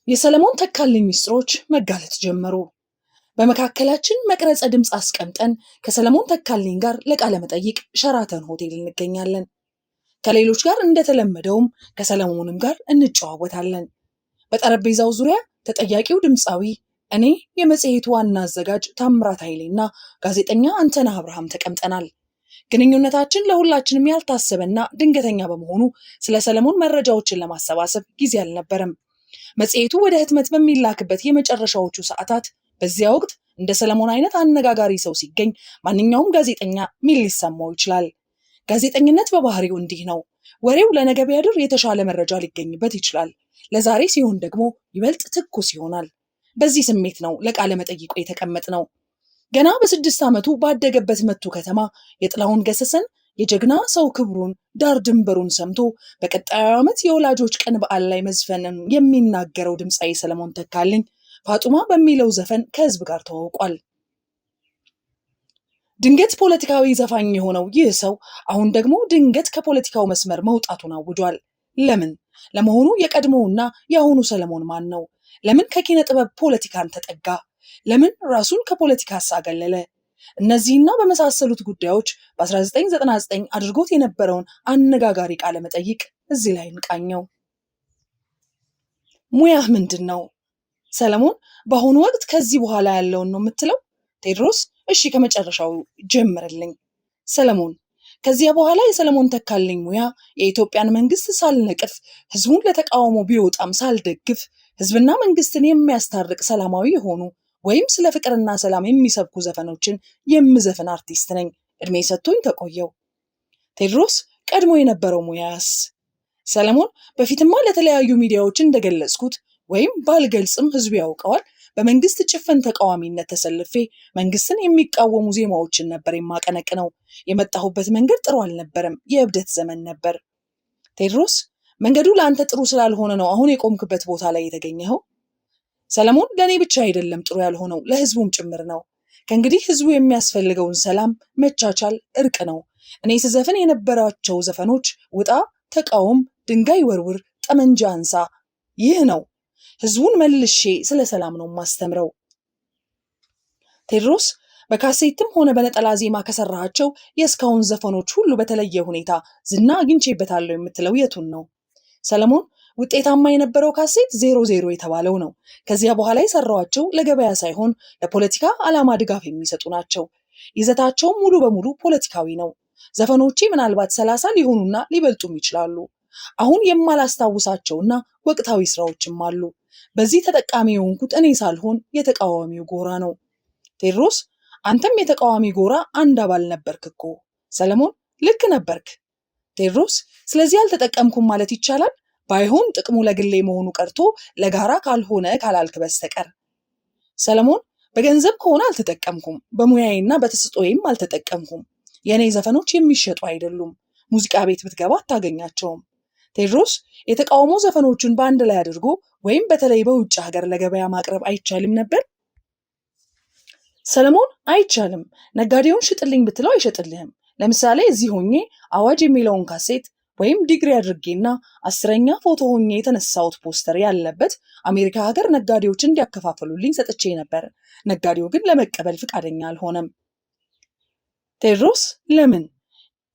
የሰለሞን ተካልኝ ሚስጥሮች መጋለጥ ጀመሩ። በመካከላችን መቅረጸ ድምፅ አስቀምጠን ከሰለሞን ተካልኝ ጋር ለቃለ መጠይቅ ሸራተን ሆቴል እንገኛለን። ከሌሎች ጋር እንደተለመደውም ከሰለሞንም ጋር እንጨዋወታለን። በጠረጴዛው ዙሪያ ተጠያቂው ድምፃዊ፣ እኔ የመጽሔቱ ዋና አዘጋጅ ታምራት ኃይሌና ጋዜጠኛ አንተነህ አብርሃም ተቀምጠናል። ግንኙነታችን ለሁላችንም ያልታሰበና ድንገተኛ በመሆኑ ስለ ሰለሞን መረጃዎችን ለማሰባሰብ ጊዜ አልነበረም። መጽሔቱ ወደ ህትመት በሚላክበት የመጨረሻዎቹ ሰዓታት በዚያ ወቅት እንደ ሰለሞን አይነት አነጋጋሪ ሰው ሲገኝ ማንኛውም ጋዜጠኛ ምን ሊሰማው ይችላል? ጋዜጠኝነት በባህሪው እንዲህ ነው። ወሬው ለነገ ቢያድር የተሻለ መረጃ ሊገኝበት ይችላል። ለዛሬ ሲሆን ደግሞ ይበልጥ ትኩስ ይሆናል። በዚህ ስሜት ነው ለቃለ መጠይቁ የተቀመጥነው። ገና በ6 ዓመቱ ባደገበት መቱ ከተማ የጥላሁን ገሰሰን የጀግና ሰው ክብሩን ዳር ድንበሩን ሰምቶ በቀጣዩ ዓመት የወላጆች ቀን በዓል ላይ መዝፈንን የሚናገረው ድምፃዊ ሰለሞን ተካልኝ ፋጡማ በሚለው ዘፈን ከህዝብ ጋር ተዋውቋል። ድንገት ፖለቲካዊ ዘፋኝ የሆነው ይህ ሰው አሁን ደግሞ ድንገት ከፖለቲካው መስመር መውጣቱን አውጇል። ለምን? ለመሆኑ የቀድሞውና የአሁኑ ሰለሞን ማን ነው? ለምን ከኪነ ጥበብ ፖለቲካን ተጠጋ? ለምን ራሱን ከፖለቲካ አሳገለለ? እነዚህና በመሳሰሉት ጉዳዮች በ1999 አድርጎት የነበረውን አነጋጋሪ ቃለ መጠይቅ እዚህ ላይ እንቃኘው። ሙያህ ምንድን ነው? ሰለሞን፣ በአሁኑ ወቅት ከዚህ በኋላ ያለውን ነው የምትለው? ቴዎድሮስ፣ እሺ ከመጨረሻው ጀምርልኝ። ሰለሞን፣ ከዚያ በኋላ የሰለሞን ተካልኝ ሙያ የኢትዮጵያን መንግስት ሳልነቅፍ፣ ህዝቡን ለተቃውሞ ቢወጣም ሳልደግፍ፣ ህዝብና መንግስትን የሚያስታርቅ ሰላማዊ የሆኑ ወይም ስለ ፍቅርና ሰላም የሚሰብኩ ዘፈኖችን የምዘፍን አርቲስት ነኝ። እድሜ ሰጥቶኝ ተቆየው። ቴዎድሮስ፣ ቀድሞ የነበረው ሙያስ? ሰለሞን፣ በፊትማ ለተለያዩ ሚዲያዎች እንደገለጽኩት ወይም ባልገልጽም ህዝቡ ያውቀዋል፣ በመንግስት ጭፍን ተቃዋሚነት ተሰልፌ መንግስትን የሚቃወሙ ዜማዎችን ነበር የማቀነቅነው። የመጣሁበት መንገድ ጥሩ አልነበረም፣ የእብደት ዘመን ነበር። ቴዎድሮስ፣ መንገዱ ለአንተ ጥሩ ስላልሆነ ነው አሁን የቆምክበት ቦታ ላይ የተገኘኸው? ሰለሞን፣ ለእኔ ብቻ አይደለም ጥሩ ያልሆነው ለህዝቡም ጭምር ነው። ከእንግዲህ ህዝቡ የሚያስፈልገውን ሰላም፣ መቻቻል፣ እርቅ ነው። እኔ ስዘፍን የነበራቸው ዘፈኖች ውጣ፣ ተቃውም፣ ድንጋይ ወርውር፣ ጠመንጃ አንሳ፣ ይህ ነው። ህዝቡን መልሼ ስለ ሰላም ነው ማስተምረው። ቴዎድሮስ፣ በካሴትም ሆነ በነጠላ ዜማ ከሰራሃቸው የእስካሁን ዘፈኖች ሁሉ በተለየ ሁኔታ ዝና አግኝቼበታለሁ የምትለው የቱን ነው? ሰለሞን፣ ውጤታማ የነበረው ካሴት 00 የተባለው ነው። ከዚያ በኋላ የሰራዋቸው ለገበያ ሳይሆን ለፖለቲካ ዓላማ ድጋፍ የሚሰጡ ናቸው። ይዘታቸውም ሙሉ በሙሉ ፖለቲካዊ ነው። ዘፈኖቼ ምናልባት 30 ሊሆኑና ሊበልጡም ይችላሉ። አሁን የማላስታውሳቸውና ወቅታዊ ስራዎችም አሉ። በዚህ ተጠቃሚ የሆንኩት እኔ ሳልሆን የተቃዋሚው ጎራ ነው። ቴዎድሮስ፣ አንተም የተቃዋሚ ጎራ አንድ አባል ነበርክ እኮ። ሰለሞን፣ ልክ ነበርክ። ቴዎድሮስ፣ ስለዚህ አልተጠቀምኩም ማለት ይቻላል? ባይሆን ጥቅሙ ለግሌ መሆኑ ቀርቶ ለጋራ ካልሆነ ካላልክ በስተቀር። ሰለሞን፣ በገንዘብ ከሆነ አልተጠቀምኩም፣ በሙያዬና በተሰጥኦዬም አልተጠቀምኩም። የእኔ ዘፈኖች የሚሸጡ አይደሉም። ሙዚቃ ቤት ብትገባ አታገኛቸውም። ቴዎድሮስ፣ የተቃውሞ ዘፈኖችን በአንድ ላይ አድርጎ ወይም በተለይ በውጭ ሀገር ለገበያ ማቅረብ አይቻልም ነበር? ሰለሞን፣ አይቻልም። ነጋዴውን ሽጥልኝ ብትለው አይሸጥልህም። ለምሳሌ እዚህ ሆኜ አዋጅ የሚለውን ካሴት ወይም ዲግሪ አድርጌና 10ኛ ፎቶ ሆኜ የተነሳሁት ፖስተር ያለበት አሜሪካ ሀገር ነጋዴዎች እንዲያከፋፍሉልኝ ሰጥቼ ነበር። ነጋዴው ግን ለመቀበል ፍቃደኛ አልሆነም። ቴዎድሮስ፣ ለምን?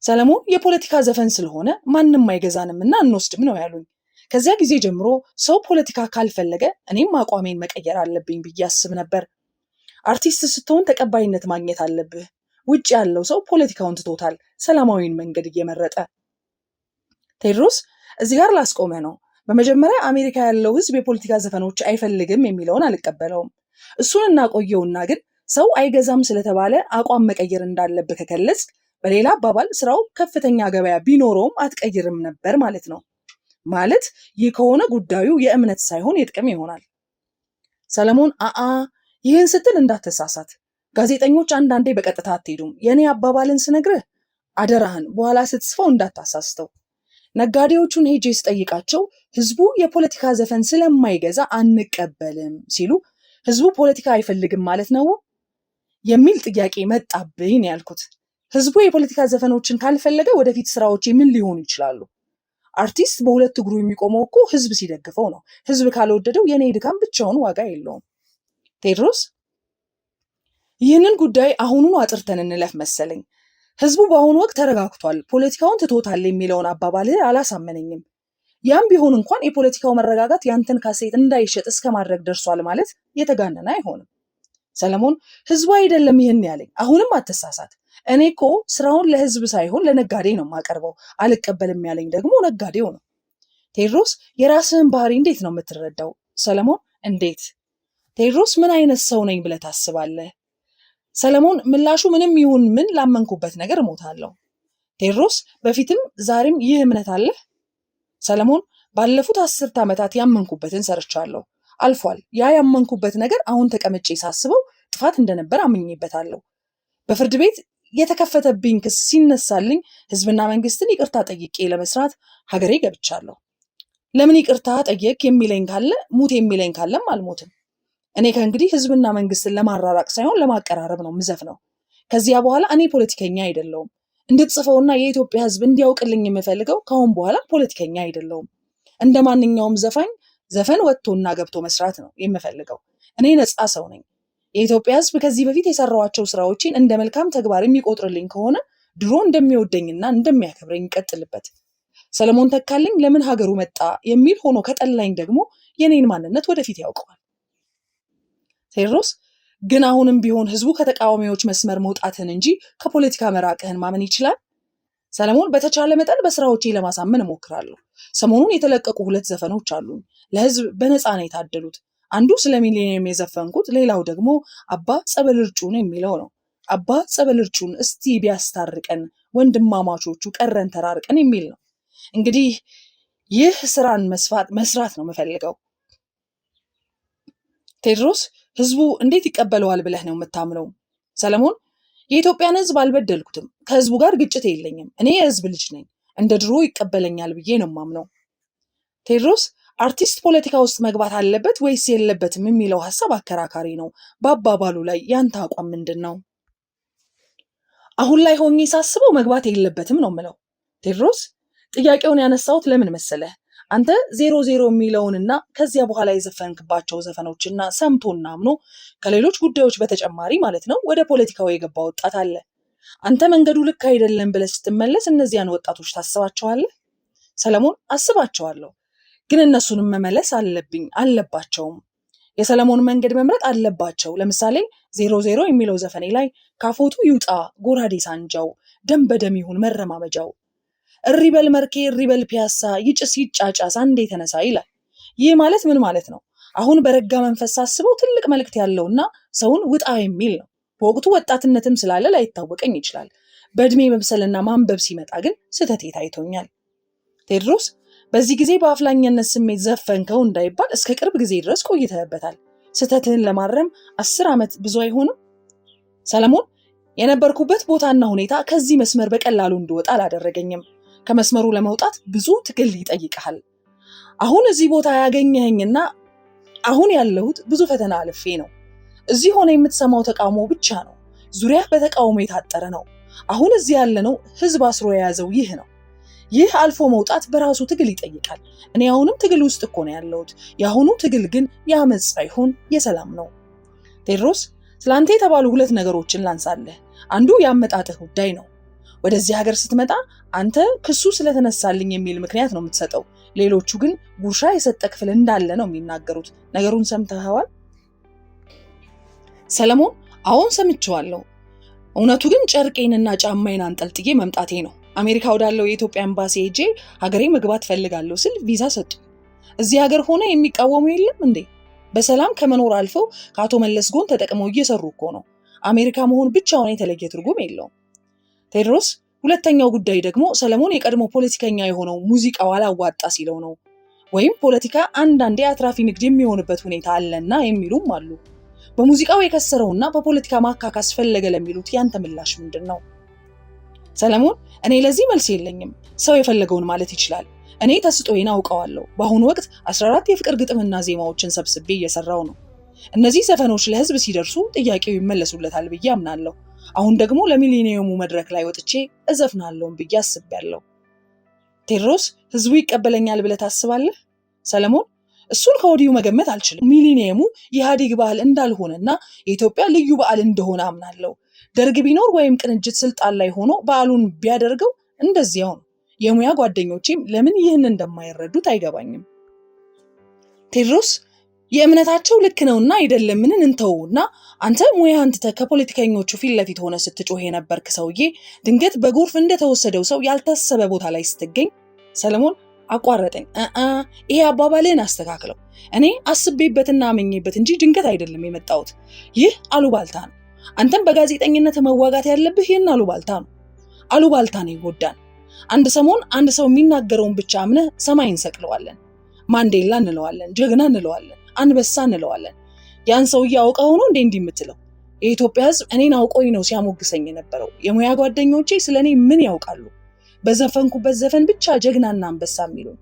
ሰለሞን፣ የፖለቲካ ዘፈን ስለሆነ ማንም አይገዛንም እና እንወስድም ነው ያሉኝ። ከዚያ ጊዜ ጀምሮ ሰው ፖለቲካ ካልፈለገ እኔም አቋሜን መቀየር አለብኝ ብዬ አስብ ነበር። አርቲስት ስትሆን ተቀባይነት ማግኘት አለብህ። ውጭ ያለው ሰው ፖለቲካውን ትቶታል፣ ሰላማዊን መንገድ እየመረጠ። ቴዎድሮስ፣ እዚህ ጋር ላስቆመ ነው። በመጀመሪያ አሜሪካ ያለው ህዝብ የፖለቲካ ዘፈኖች አይፈልግም የሚለውን አልቀበለውም። እሱን እናቆየውና ግን ሰው አይገዛም ስለተባለ አቋም መቀየር እንዳለብህ ከገለጽ፣ በሌላ አባባል ስራው ከፍተኛ ገበያ ቢኖረውም አትቀይርም ነበር ማለት ነው። ማለት ይህ ከሆነ ጉዳዩ የእምነት ሳይሆን የጥቅም ይሆናል። ሰለሞን፣ ይህን ስትል እንዳትሳሳት። ጋዜጠኞች አንዳንዴ በቀጥታ አትሄዱም። የእኔ አባባልን ስነግርህ አደራህን በኋላ ስትጽፈው እንዳታሳስተው። ነጋዴዎቹን ሄጄ ስጠይቃቸው ህዝቡ የፖለቲካ ዘፈን ስለማይገዛ አንቀበልም ሲሉ ህዝቡ ፖለቲካ አይፈልግም ማለት ነው የሚል ጥያቄ መጣብኝ ነው ያልኩት። ህዝቡ የፖለቲካ ዘፈኖችን ካልፈለገ ወደፊት ስራዎች ምን ሊሆኑ ይችላሉ? አርቲስት በሁለት እግሩ የሚቆመው እኮ ህዝብ ሲደግፈው ነው። ህዝብ ካልወደደው የኔ ድካም ብቻውን ዋጋ የለውም። ቴዎድሮስ ይህንን ጉዳይ አሁኑኑ አጥርተን እንለፍ መሰለኝ። ህዝቡ በአሁኑ ወቅት ተረጋግቷል፣ ፖለቲካውን ትቶታል የሚለውን አባባልህ አላሳመነኝም። ያም ቢሆን እንኳን የፖለቲካው መረጋጋት ያንተን ካሴት እንዳይሸጥ እስከ ማድረግ ደርሷል ማለት የተጋነነ አይሆንም። ሰለሞን ህዝቡ አይደለም ይህን ያለኝ፣ አሁንም አትሳሳት። እኔ እኮ ስራውን ለህዝብ ሳይሆን ለነጋዴ ነው የማቀርበው። አልቀበልም ያለኝ ደግሞ ነጋዴው ነው። ቴዎድሮስ የራስህን ባህሪ እንዴት ነው የምትረዳው? ሰለሞን እንዴት? ቴዎድሮስ ምን አይነት ሰው ነኝ ብለህ ታስባለህ? ሰለሞን ምላሹ ምንም ይሁን ምን ላመንኩበት ነገር እሞታለሁ። ቴዎድሮስ በፊትም ዛሬም ይህ እምነት አለህ? ሰለሞን ባለፉት 10 ዓመታት ያመንኩበትን ሰርቻለሁ። አልፏል። ያ ያመንኩበት ነገር አሁን ተቀምጬ ሳስበው ጥፋት እንደነበር አምኜበታለሁ። በፍርድ ቤት የተከፈተብኝ ክስ ሲነሳልኝ ህዝብና መንግስትን ይቅርታ ጠይቄ ለመስራት ሀገሬ ገብቻለሁ። ለምን ይቅርታ ጠየቅ የሚለኝ ካለ ሙት የሚለኝ ካለም አልሞትም። እኔ ከእንግዲህ ህዝብና መንግስትን ለማራራቅ ሳይሆን ለማቀራረብ ነው ምዘፍነው። ከዚያ በኋላ እኔ ፖለቲከኛ አይደለሁም። እንድትጽፈውና የኢትዮጵያ ህዝብ እንዲያውቅልኝ የምፈልገው ከአሁን በኋላ ፖለቲከኛ አይደለሁም። እንደ ማንኛውም ዘፋኝ ዘፈን ወጥቶና ገብቶ መስራት ነው የምፈልገው። እኔ ነፃ ሰው ነኝ። የኢትዮጵያ ህዝብ ከዚህ በፊት የሰራዋቸው ስራዎችን እንደ መልካም ተግባር የሚቆጥርልኝ ከሆነ ድሮ እንደሚወደኝና እንደሚያከብረኝ ይቀጥልበት። ሰለሞን ተካልኝ ለምን ሀገሩ መጣ የሚል ሆኖ ከጠላኝ ደግሞ የኔን ማንነት ወደፊት ያውቀዋል። ቴዎድሮስ ግን አሁንም ቢሆን ህዝቡ ከተቃዋሚዎች መስመር መውጣትህን እንጂ ከፖለቲካ መራቅህን ማመን ይችላል? ሰለሞን በተቻለ መጠን በስራዎቼ ለማሳመን እሞክራለሁ። ሰሞኑን የተለቀቁ 2 ዘፈኖች አሉኝ። ለህዝብ በነፃ ነው የታደሉት። አንዱ ስለ ሚሊኒየም የዘፈንኩት፣ ሌላው ደግሞ አባ ጸበል እርጩን የሚለው ነው። አባ ጸበል እርጩን እስቲ ቢያስታርቀን ወንድማማቾቹ ቀረን ተራርቀን የሚል ነው። እንግዲህ ይህ ስራን መስራት ነው የምፈልገው። ቴዎድሮስ ህዝቡ እንዴት ይቀበለዋል ብለህ ነው የምታምነው? ሰለሞን የኢትዮጵያን ህዝብ አልበደልኩትም። ከህዝቡ ጋር ግጭት የለኝም። እኔ የህዝብ ልጅ ነኝ። እንደ ድሮ ይቀበለኛል ብዬ ነው የማምነው። ቴዎድሮስ አርቲስት ፖለቲካ ውስጥ መግባት አለበት ወይስ የለበትም የሚለው ሀሳብ አከራካሪ ነው። በአባባሉ ላይ ያንተ አቋም ምንድን ነው? አሁን ላይ ሆኜ ሳስበው መግባት የለበትም ነው የምለው። ቴዎድሮስ ጥያቄውን ያነሳሁት ለምን መሰለህ? አንተ 00 የሚለውንና ከዚያ በኋላ የዘፈንክባቸው ዘፈኖችና ሰምቶና አምኖ ከሌሎች ጉዳዮች በተጨማሪ ማለት ነው ወደ ፖለቲካው የገባ ወጣት አለ። አንተ መንገዱ ልክ አይደለም ብለህ ስትመለስ እነዚያን ወጣቶች ታስባቸዋለህ? ሰለሞን አስባቸዋለሁ፣ ግን እነሱንም መመለስ አለባቸውም። የሰለሞን መንገድ መምረጥ አለባቸው። ለምሳሌ 00 የሚለው ዘፈኔ ላይ ካፎቱ ይውጣ ጎራዴ ሳንጃው፣ ደም በደም ይሁን መረማመጃው፣ እሪበል መርኬ እሪበል ፒያሳ፣ ይጭስ ይጫጫስ አንዴ ተነሳ ይላል። ይህ ማለት ምን ማለት ነው? አሁን በረጋ መንፈስ ሳስበው ትልቅ መልእክት ያለውና ሰውን ውጣ የሚል ነው። በወቅቱ ወጣትነትም ስላለ ላይታወቀኝ ይችላል። በእድሜ መብሰልና ማንበብ ሲመጣ ግን ስህተቴ ታይቶኛል። ቴዎድሮስ በዚህ ጊዜ በአፍላኛነት ስሜት ዘፈንከው እንዳይባል እስከ ቅርብ ጊዜ ድረስ ቆይተህበታል። ስህተትህን ለማረም 10 ዓመት ብዙ አይሆንም? ሰለሞን የነበርኩበት ቦታና ሁኔታ ከዚህ መስመር በቀላሉ እንድወጣ አላደረገኝም። ከመስመሩ ለመውጣት ብዙ ትግል ይጠይቃል። አሁን እዚህ ቦታ ያገኘኸኝና አሁን ያለሁት ብዙ ፈተና አልፌ ነው። እዚህ ሆነ የምትሰማው ተቃውሞ ብቻ ነው። ዙሪያ በተቃውሞ የታጠረ ነው። አሁን እዚህ ያለነው ህዝብ አስሮ የያዘው ይህ ነው። ይህ አልፎ መውጣት በራሱ ትግል ይጠይቃል። እኔ አሁንም ትግል ውስጥ እኮ ነው ያለሁት። የአሁኑ ትግል ግን የአመፅ ሳይሆን የሰላም ነው። ቴዎድሮስ ስላንተ የተባሉ 2 ነገሮችን ላንሳለህ። አንዱ የአመጣጥህ ጉዳይ ነው። ወደዚህ ሀገር ስትመጣ አንተ ክሱ ስለተነሳልኝ የሚል ምክንያት ነው የምትሰጠው። ሌሎቹ ግን ጉርሻ የሰጠ ክፍል እንዳለ ነው የሚናገሩት። ነገሩን ሰምተኸዋል? ሰለሞን አሁን ሰምቼዋለሁ። እውነቱ ግን ጨርቄንና ጫማዬን አንጠልጥዬ መምጣቴ ነው። አሜሪካ ወዳለው የኢትዮጵያ ኤምባሲ ሄጄ ሀገሬ መግባት ፈልጋለሁ ስል ቪዛ ሰጡ። እዚህ ሀገር ሆነ የሚቃወሙ የለም እንዴ? በሰላም ከመኖር አልፈው ከአቶ መለስ ጎን ተጠቅመው እየሰሩ እኮ ነው። አሜሪካ መሆን ብቻውን የተለየ ትርጉም የለውም። ቴዎድሮስ ሁለተኛው ጉዳይ ደግሞ ሰለሞን የቀድሞ ፖለቲከኛ የሆነው ሙዚቃው አላዋጣ ሲለው ነው። ወይም ፖለቲካ አንዳንዴ አትራፊ ንግድ የሚሆንበት ሁኔታ አለና የሚሉም አሉ። በሙዚቃው የከሰረውና በፖለቲካ ማካካስ ፈለገ ለሚሉት ያንተ ምላሽ ምንድን ነው? ሰለሞን እኔ ለዚህ መልስ የለኝም። ሰው የፈለገውን ማለት ይችላል። እኔ ተስጦዬን አውቀዋለሁ። በአሁኑ ወቅት 14 የፍቅር ግጥምና ዜማዎችን ሰብስቤ እየሰራው ነው። እነዚህ ዘፈኖች ለህዝብ ሲደርሱ ጥያቄው ይመለሱለታል ብዬ አምናለሁ። አሁን ደግሞ ለሚሊኒየሙ መድረክ ላይ ወጥቼ እዘፍናለሁም ብዬ አስቤያለሁ። ቴዎድሮስ ህዝቡ ይቀበለኛል ብለህ ታስባለህ? ሰለሞን እሱን ከወዲሁ መገመት አልችልም። ሚሊኒየሙ የኢህአዴግ በዓል እንዳልሆነና የኢትዮጵያ ልዩ በዓል እንደሆነ አምናለሁ። ደርግ ቢኖር ወይም ቅንጅት ስልጣን ላይ ሆኖ በዓሉን ቢያደርገው እንደዚያው ነው። የሙያ ጓደኞቼም ለምን ይህን እንደማይረዱት አይገባኝም። ቴዎድሮስ የእምነታቸው ልክ ነውና አይደለምን እንተውና አንተ ሙያህን ትተህ ከፖለቲከኞቹ ፊት ለፊት ሆነ ስትጮህ የነበርክ ሰውዬ ድንገት በጎርፍ እንደተወሰደው ሰው ያልታሰበ ቦታ ላይ ስትገኝ ሰለሞን አቋረጠኝ። ይሄ አባባልህን አስተካክለው። እኔ አስቤበትና አመኜበት እንጂ ድንገት አይደለም የመጣሁት። ይህ አሉባልታ ነው። አንተም በጋዜጠኝነት መዋጋት ያለብህ ይህን አሉባልታ ነው። አሉባልታ ነው ይጎዳን። አንድ ሰሞን አንድ ሰው የሚናገረውን ብቻ አምነህ ሰማይ እንሰቅለዋለን። ማንዴላ እንለዋለን፣ ጀግና እንለዋለን፣ አንበሳ እንለዋለን። ያን ሰውዬ አውቀው ነው እንዲህ የምትለው? የኢትዮጵያ ሕዝብ እኔን አውቆኝ ነው ሲያሞግሰኝ የነበረው። የሙያ ጓደኞቼ ስለኔ ምን ያውቃሉ? በዘፈንኩበት ዘፈን ብቻ ጀግናና አንበሳ የሚሉኝ።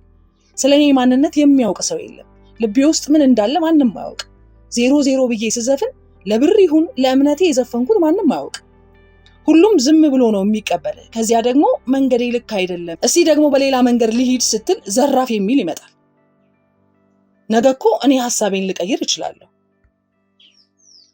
ስለኔ ማንነት የሚያውቅ ሰው የለም። ልቤ ውስጥ ምን እንዳለ ማንም አያውቅ። 0-0 ብዬ ስዘፍን ለብር ይሁን ለእምነቴ የዘፈንኩት ማንም አያውቅ። ሁሉም ዝም ብሎ ነው የሚቀበል። ከዚያ ደግሞ መንገዴ ልክ አይደለም፣ እስቲ ደግሞ በሌላ መንገድ ልሂድ ስትል ዘራፍ የሚል ይመጣል። ነገ እኮ እኔ ሐሳቤን ልቀይር እችላለሁ።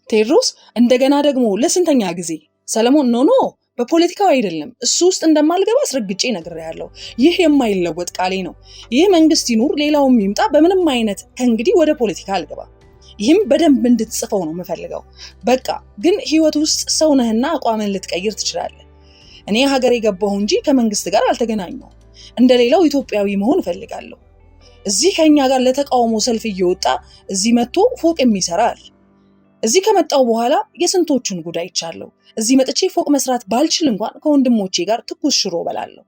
ቴዎድሮስ እንደገና ደግሞ ለስንተኛ ጊዜ? ሰለሞን ኖ በፖለቲካው አይደለም፣ እሱ ውስጥ እንደማልገባ አስረግጬ ነግሬያለሁ። ይህ የማይለወጥ ቃሌ ነው። ይህ መንግስት ይኑር ሌላውም ይምጣ በምንም አይነት ከእንግዲህ ወደ ፖለቲካ አልገባ። ይህም በደንብ እንድትጽፈው ነው የምፈልገው። በቃ ግን ህይወት ውስጥ ሰው ነህና አቋምን ልትቀይር ትችላለህ። እኔ ሀገር የገባሁ እንጂ ከመንግስት ጋር አልተገናኘሁም። እንደሌላው ኢትዮጵያዊ መሆን እፈልጋለሁ። እዚህ ከኛ ጋር ለተቃውሞ ሰልፍ እየወጣ እዚህ መጥቶ ፎቅ የሚሰራ አለ። እዚህ ከመጣው በኋላ የስንቶቹን ጉዳይ ይቻለሁ። እዚህ መጥቼ ፎቅ መስራት ባልችል እንኳን ከወንድሞቼ ጋር ትኩስ ሽሮ በላለሁ።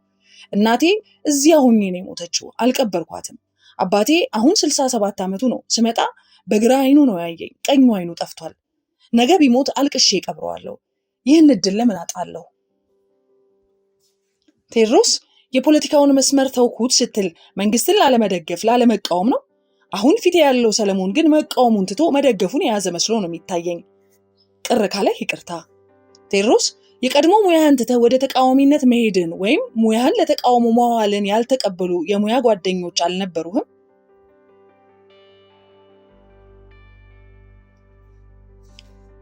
እናቴ እዚያ ሆኜ ነው የሞተችው፣ አልቀበርኳትም። አባቴ አሁን 67 ዓመቱ ነው። ስመጣ በግራ አይኑ ነው ያየኝ፣ ቀኙ አይኑ ጠፍቷል። ነገ ቢሞት አልቅሼ ቀብረዋለሁ። ይህን እድል ለምን አጣለሁ? ቴዎድሮስ የፖለቲካውን መስመር ተውኩት ስትል መንግስትን ላለመደገፍ ላለመቃወም ነው? አሁን ፊት ያለው ሰለሞን ግን መቃወሙን ትቶ መደገፉን የያዘ መስሎ ነው የሚታየኝ። ቅር ካለ ይቅርታ። ቴዎድሮስ የቀድሞ ሙያህን ትተህ ወደ ተቃዋሚነት መሄድን ወይም ሙያህን ለተቃውሞ ማዋልን ያልተቀበሉ የሙያ ጓደኞች አልነበሩህም?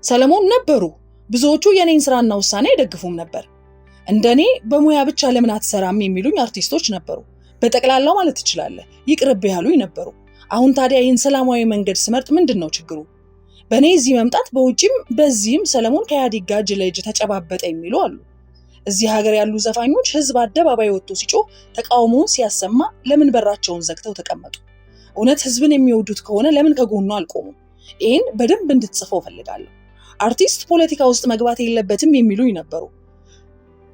ሰለሞን ነበሩ። ብዙዎቹ የኔን ስራና ውሳኔ አይደግፉም ነበር። እንደኔ በሙያ ብቻ ለምን አትሰራም የሚሉኝ አርቲስቶች ነበሩ። በጠቅላላው ማለት ትችላለህ ይቅርብ ያሉኝ ነበሩ። አሁን ታዲያ ይህን ሰላማዊ መንገድ ስመርጥ ምንድን ነው ችግሩ? በእኔ እዚህ መምጣት በውጭም በዚህም ሰለሞን ከኢህአዴግ ጋር እጅ ለእጅ ተጨባበጠ የሚሉ አሉ። እዚህ ሀገር ያሉ ዘፋኞች ህዝብ አደባባይ ወጥቶ ሲጮህ ተቃውሞውን ሲያሰማ ለምን በራቸውን ዘግተው ተቀመጡ? እውነት ህዝብን የሚወዱት ከሆነ ለምን ከጎኑ አልቆሙም? ይህን በደንብ እንድትጽፈው ፈልጋለሁ። አርቲስት ፖለቲካ ውስጥ መግባት የለበትም የሚሉኝ ነበሩ።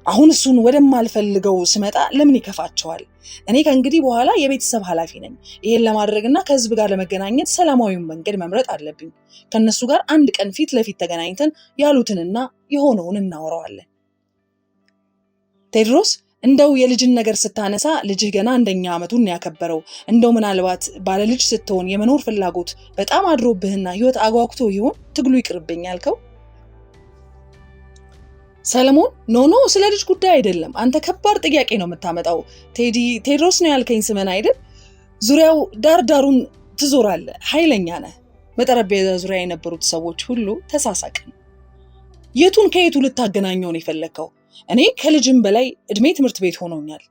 አሁን እሱን ወደማልፈልገው ስመጣ ለምን ይከፋቸዋል? እኔ ከእንግዲህ በኋላ የቤተሰብ ኃላፊ ነኝ። ይሄን ለማድረግና ከህዝብ ጋር ለመገናኘት ሰላማዊውን መንገድ መምረጥ አለብኝ። ከነሱ ጋር አንድ ቀን ፊት ለፊት ተገናኝተን ያሉትንና የሆነውን እናወራዋለን። ቴዎድሮስ እንደው የልጅን ነገር ስታነሳ ልጅህ ገና 1ኛ ዓመቱን ያከበረው። እንደው ምናልባት ባለ ልጅ ስትሆን የመኖር ፍላጎት በጣም አድሮብህና ህይወት አጓጉቶ ይሆን ትግሉ ይቅርብኝ ያልከው? ሰለሞን ኖ ስለ ልጅ ጉዳይ አይደለም። አንተ ከባድ ጥያቄ ነው የምታመጣው። ቴዎድሮስ ነው ያልከኝ ስምን አይደል? ዙሪያው ዳሩን ትዞራለህ። ኃይለኛ ነህ። በጠረጴዛ ዙሪያ የነበሩት ሰዎች ሁሉ ተሳሳቅን። የቱን ከየቱ ልታገናኘው ነው የፈለግከው? እኔ ከልጅም በላይ እድሜ ትምህርት ቤት ሆኖኛል።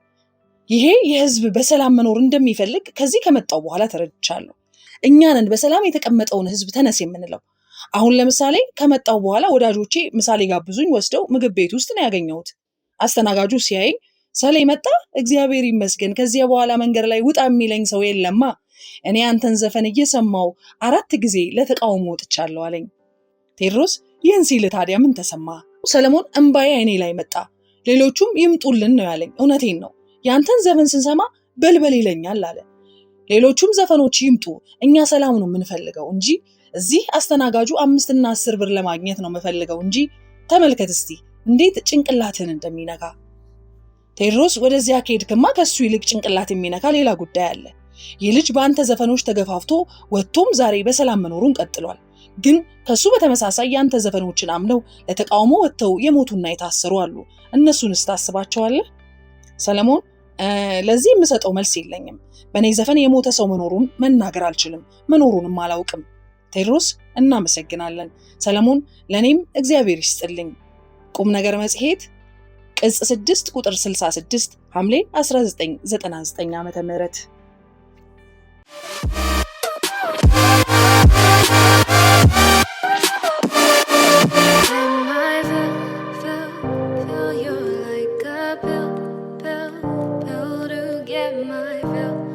ይሄ የህዝብ በሰላም መኖር እንደሚፈልግ ከዚህ ከመጣው በኋላ ተረድቻለሁ። እኛንን በሰላም የተቀመጠውን ህዝብ ተነስ የምንለው። አሁን ለምሳሌ ከመጣው በኋላ ወዳጆቼ ምሳሌ ጋብዙኝ ወስደው ምግብ ቤት ውስጥ ነው ያገኘሁት። አስተናጋጁ ሲያየኝ ሰሌ መጣ፣ እግዚአብሔር ይመስገን፣ ከዚያ በኋላ መንገድ ላይ ውጣ የሚለኝ ሰው የለማ። እኔ አንተን ዘፈን እየሰማው 4 ጊዜ ለተቃውሞ ወጥቻለሁ አለኝ። ቴዎድሮስ ይህን ሲል ታዲያ ምን ተሰማ? ሰለሞን እንባዬ አይኔ ላይ መጣ። ሌሎቹም ይምጡልን ነው ያለኝ። እውነቴን ነው። ያንተን ዘፈን ስንሰማ በልበል ይለኛል አለ። ሌሎቹም ዘፈኖች ይምጡ፣ እኛ ሰላም ነው የምንፈልገው እንጂ እዚህ አስተናጋጁ 5 እና 10 ብር ለማግኘት ነው የምፈልገው እንጂ። ተመልከት እስቲ እንዴት ጭንቅላትን እንደሚነካ። ቴዎድሮስ ወደዚያ ከሄድክማ ከሱ ይልቅ ጭንቅላት የሚነካ ሌላ ጉዳይ አለ። ይህ ልጅ በአንተ ዘፈኖች ተገፋፍቶ ወጥቶም ዛሬ በሰላም መኖሩን ቀጥሏል። ግን ከሱ በተመሳሳይ ያንተ ዘፈኖችን አምነው ለተቃውሞ ወጥተው የሞቱና የታሰሩ አሉ። እነሱንስ ታስባቸዋለህ? ሰለሞን ለዚህ የምሰጠው መልስ የለኝም። በእኔ ዘፈን የሞተ ሰው መኖሩን መናገር አልችልም፣ መኖሩንም አላውቅም። ቴዎድሮስ እናመሰግናለን። ሰለሞን ለእኔም እግዚአብሔር ይስጥልኝ። ቁም ነገር መጽሔት ቅጽ 6 ቁጥር 66 ሐምሌ 1999 ዓ.ም Fill you like a pill to get my fill.